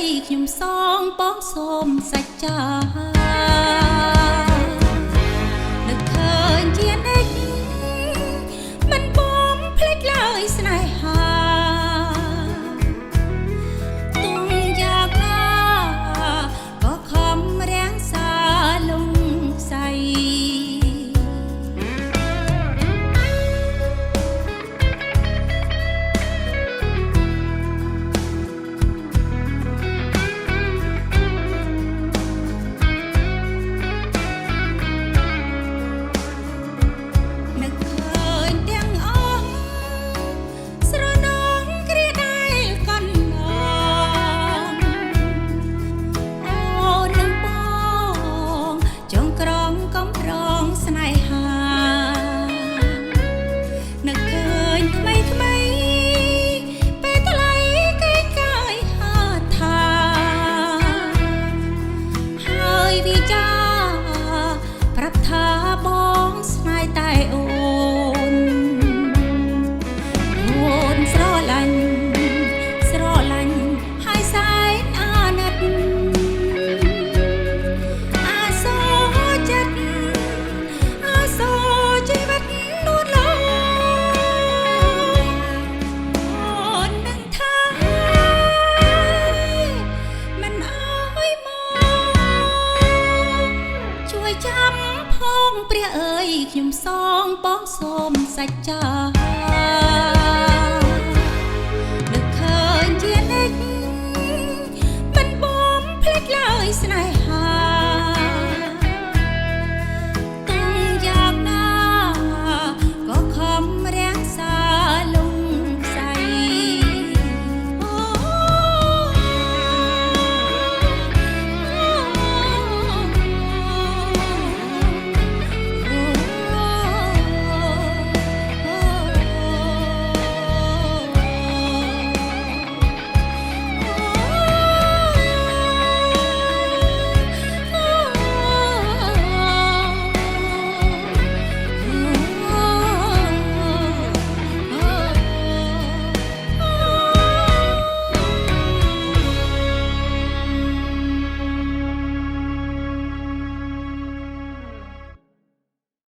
ខ្ញុំសងបងសូមសច្ចានឹកឃើញជានិច្ចមិនបងភ្លេចឡើយស្នេហាទុំយ៉ាងណាក៏ខំរាំងសាលំសៃថាបងស្នេហ៍តែអូនស្រឡាញ់ហើយសែនអាណិតអាសូរចិត្តអាសូរជីវិតនួនឡើយអូននឹងថាមិនអើយមកជួយចាំផងព្រះអើយខ្ញុំសងបងសូមសច្ចា